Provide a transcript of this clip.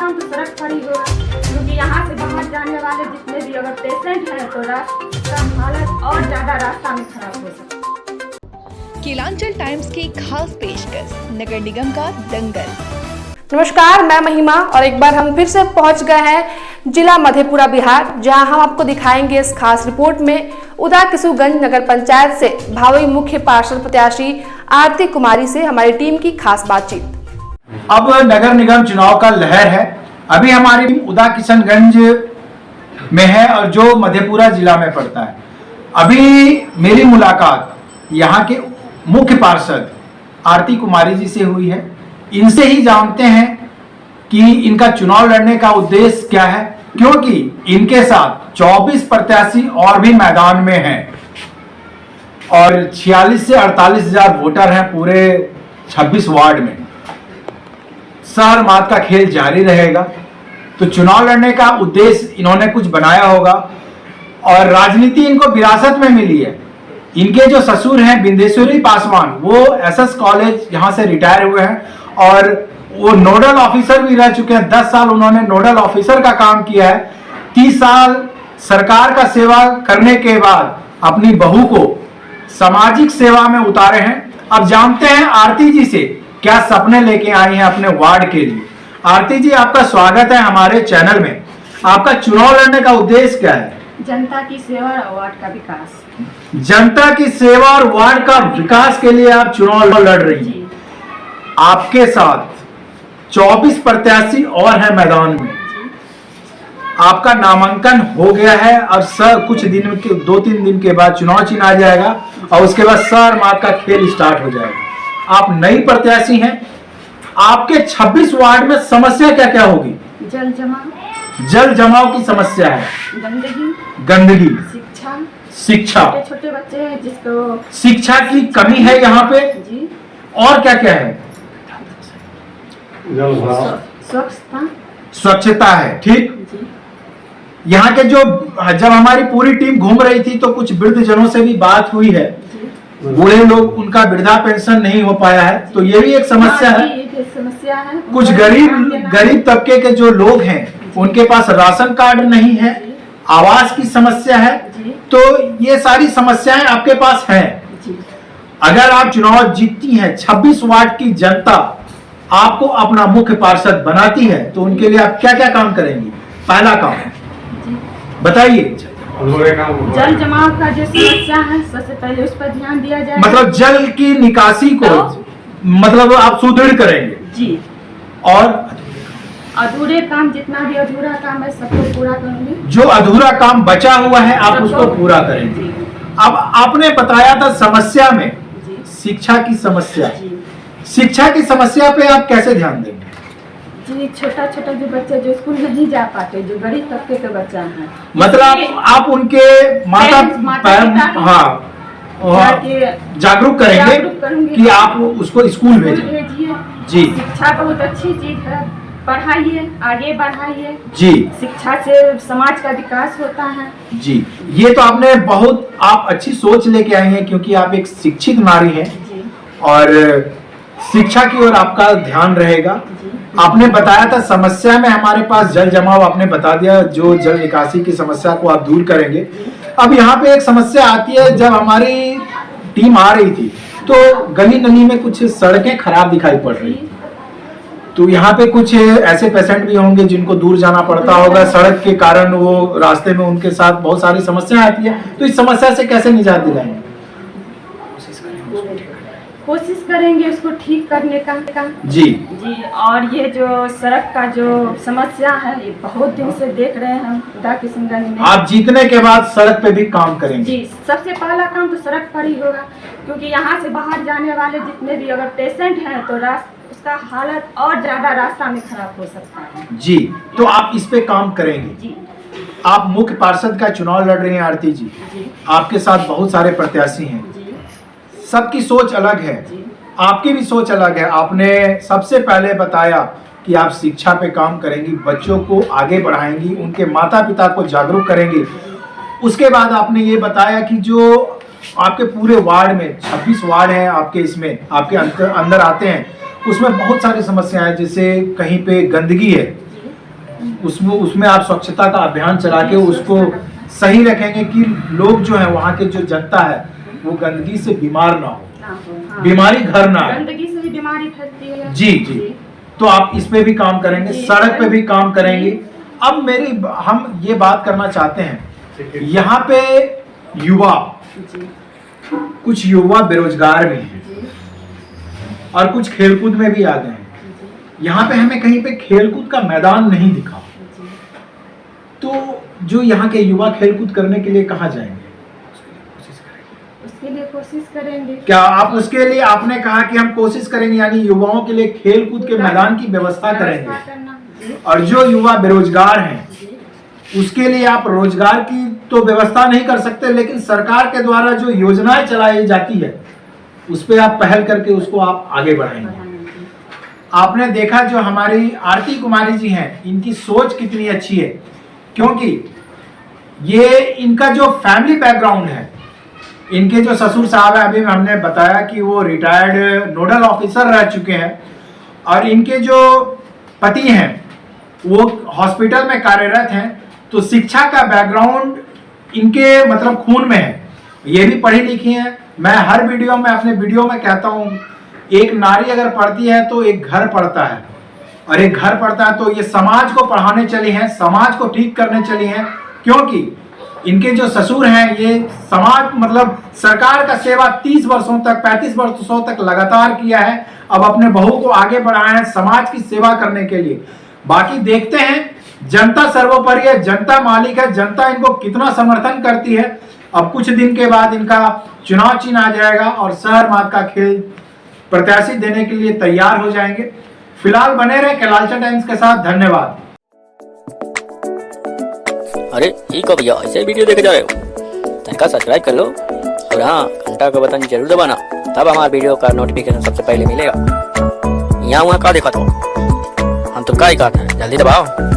काम तो सड़क पर ही होगा, क्योंकि यहाँ से बाहर जाने वाले जितने भी अगर पेशेंट हैं तो रास्ता हालत और ज़्यादा रास्ता में खराब हो सकता है। कीलांचल टाइम्स की खास पेशकश नगर निगम का दंगल। नमस्कार, मैं महिमा और एक बार हम फिर से पहुंच गए हैं जिला मधेपुरा बिहार, जहां हम आपको दिखाएंगे इस खास रिपोर्ट में उदा किशुनगंज नगर पंचायत से भावी मुख्य पार्षद प्रत्याशी आरती कुमारी से हमारी टीम की खास बातचीत। अब नगर निगम चुनाव का लहर है। अभी हमारी टीम उदा किशुनगंज में है और जो मधेपुरा जिला में पड़ता है। अभी मेरी मुलाकात यहाँ के मुख्य पार्षद आरती कुमारी जी से हुई है। इनसे ही जानते हैं कि इनका चुनाव लड़ने का उद्देश्य क्या है, क्योंकि इनके साथ 24 प्रत्याशी और भी मैदान में हैं और 46 से 48 हजार वोटर हैं पूरे 26 वार्ड में। शहर मात का खेल जारी रहेगा, तो चुनाव लड़ने का उद्देश्य इन्होंने कुछ बनाया होगा और राजनीति इनको विरासत में मिली है। इनके जो ससुर हैं बिंदेश्वरी पासवान, वो एसएस कॉलेज यहाँ से रिटायर हुए हैं और वो नोडल ऑफिसर भी रह चुके हैं। 10 साल उन्होंने नोडल ऑफिसर का काम किया है। 30 साल सरकार का सेवा करने के बाद अपनी बहू को सामाजिक सेवा में उतारे हैं। अब जानते हैं आरती जी से क्या सपने लेके आई हैं अपने वार्ड के लिए। आरती जी, आपका स्वागत है हमारे चैनल में। आपका चुनाव लड़ने का उद्देश्य क्या है? जनता की सेवा और वार्ड का विकास। जनता की सेवा और वार्ड का विकास के लिए आप चुनाव लड़ रही हैं। आपके साथ 24 प्रत्याशी और हैं मैदान में। आपका नामांकन हो गया है और सर कुछ दिन के 2-3 दिन के बाद चुनाव चिन्ह आ जाएगा और उसके बाद सर मात का खेल स्टार्ट हो जाएगा। आप नई प्रत्याशी हैं। आपके 26 वार्ड में समस्या क्या क्या होगी? जल जमाव की समस्या है, गंदगी, शिक्षा, छोटे बच्चे हैं जिसको शिक्षा की कमी है यहाँ पे जी। और क्या क्या है? स्वच्छता है, ठीक। यहाँ के जो जब हमारी पूरी टीम घूम रही थी तो कुछ वृद्ध जनों से भी बात हुई है। बूढ़े लोग, उनका वृद्धा पेंशन नहीं हो पाया है, तो ये भी एक समस्या है। कुछ गरीब तबके के जो लोग हैं उनके पास राशन कार्ड नहीं है, आवास की समस्या है। तो ये सारी समस्याएं आपके पास हैं। अगर आप चुनाव जीतती हैं, 26 वार्ड की जनता आपको अपना मुख्य पार्षद बनाती है, तो उनके लिए आप क्या क्या काम करेंगी? पहला काम बताइए। जल जमाव का जो समस्या है सबसे पहले उस पर ध्यान दिया जाए। मतलब जल की निकासी को मतलब आप सुदृढ़ करेंगे जी। और अधूरे काम, जितना भी अधूरा काम है सबको पूरा करेंगे। जो अधूरा काम बचा हुआ है आप उसको पूरा करेंगे। अब आपने बताया था समस्या में शिक्षा की समस्या। शिक्षा की समस्या पे आप कैसे ध्यान देंगे? जी, छोटा जो बच्चे जो स्कूल नहीं जा पाते, जो गरीब तबके के बच्चा है, मतलब आप उनके माता जागरूक करेंगे कि आप उसको स्कूल भेजिए। जी, शिक्षा बहुत अच्छी चीज है, पढ़ाइए, आगे बढ़ाइए जी। शिक्षा से समाज का विकास होता है जी। ये तो आपने बहुत आप अच्छी सोच लेके आई हैं, क्योंकि आप एक शिक्षित नारी हैं और शिक्षा की ओर आपका ध्यान रहेगा। आपने बताया था समस्या में हमारे पास जल जमाव, आपने बता दिया जो जल निकासी की समस्या को आप दूर करेंगे। अब यहाँ पे एक समस्या आती है, जब हमारी टीम आ रही थी तो गली गली में कुछ सड़कें खराब दिखाई पड़ रही, तो यहाँ पे कुछ ऐसे पेशेंट भी होंगे जिनको दूर जाना पड़ता होगा सड़क के कारण, वो रास्ते में उनके साथ बहुत सारी समस्या आती है। तो इस समस्या से कैसे निजात दिलाएंगे? कोशिश करेंगे उसको ठीक करने का जी। और ये जो सड़क का जो समस्या है ये बहुत दिन से देख रहे हैं हम उदा किशुनगंज में। आप जीतने के बाद सड़क पे भी काम करेंगे? जी, सबसे पहला काम तो सड़क पर ही होगा, क्योंकि यहाँ से बाहर जाने वाले जितने भी अगर पेशेंट हैं तो उसका हालत और ज्यादा रास्ता में खराब हो सकता है जी। तो आप इस पे काम करेंगे जी। आप मुख्य पार्षद का चुनाव लड़ रही हैं आरती जी, आपके साथ बहुत सारे प्रत्याशी हैं, सबकी सोच अलग है, आपकी भी सोच अलग है। आपने सबसे पहले बताया कि आप शिक्षा पे काम करेंगी, बच्चों को आगे बढ़ाएंगी, उनके माता पिता को जागरूक करेंगी। उसके बाद आपने ये बताया कि जो आपके पूरे वार्ड में 26 वार्ड हैं आपके, इसमें आपके अंदर आते हैं, उसमें बहुत सारी समस्याएं, जैसे कहीं पे गंदगी है, उसमें आप स्वच्छता का अभियान चला के उसको सही रखेंगे कि लोग जो है वहाँ के जो जनता है वो गंदगी से बीमार ना हो, हाँ। बीमारी घर ना आए। गंदगी से भी बीमारी फैलती है। जी जी, तो आप इस पे भी काम करेंगे, सड़क पे भी काम करेंगे। अब हम ये बात करना चाहते हैं, यहाँ पे युवा, कुछ युवा बेरोजगार भी हैं और कुछ खेलकूद में भी आ गए हैं। यहाँ पे हमें कहीं पे खेलकूद का मैदान नहीं दिखा, तो जो यहाँ के युवा खेलकूद करने के लिए कहाँ जाएंगे? उसके लिए कोशिश करेंगे। क्या आप उसके लिए, आपने कहा कि हम कोशिश करेंगे, यानी युवाओं के लिए खेलकूद के मैदान की व्यवस्था करेंगे। और जो युवा बेरोजगार हैं उसके लिए आप रोजगार की तो व्यवस्था नहीं कर सकते, लेकिन सरकार के द्वारा जो योजनाएं चलाई जाती है उस पर आप पहल करके उसको आप आगे बढ़ाएंगे। आपने देखा जो हमारी आरती कुमारी जी हैं, इनकी सोच कितनी अच्छी है, क्योंकि ये इनका जो फैमिली बैकग्राउंड है, इनके जो ससुर साहब है, अभी हमने बताया कि वो रिटायर्ड नोडल ऑफिसर रह चुके हैं, और इनके जो पति हैं वो हॉस्पिटल में कार्यरत हैं, तो शिक्षा का बैकग्राउंड इनके मतलब खून में है, ये भी पढ़ी लिखी हैं। मैं हर वीडियो में, अपने वीडियो में कहता हूँ, एक नारी अगर पढ़ती है तो एक घर पढ़ता है, और एक घर पढ़ता है तो ये समाज को पढ़ाने चली हैं, समाज को ठीक करने चली हैं। क्योंकि इनके जो ससुर हैं ये समाज मतलब सरकार का सेवा 30 वर्षों तक, 35 वर्षों तक लगातार किया है। अब अपने बहू को आगे बढ़ाए हैं समाज की सेवा करने के लिए। बाकी देखते हैं, जनता सर्वोपरि है, जनता मालिक है, जनता इनको कितना समर्थन करती है। अब कुछ दिन के बाद इनका चुनाव चिन्ह आ जाएगा और शहर मार्ग का खेल प्रत्याशी देने के लिए तैयार हो जाएंगे। फिलहाल बने रहे कैलालचा टाइम्स के साथ। धन्यवाद। अरे ये कब भैया ऐसे वीडियो देखे जा रहे हो? चैनल का सब्सक्राइब कर लो और हाँ, घंटा का बटन जरूर दबाना, तब हमारे वीडियो का नोटिफिकेशन सबसे पहले मिलेगा। यहाँ वहाँ का देखा तो हम तुम का ही कहते हैं, जल्दी दबाओ।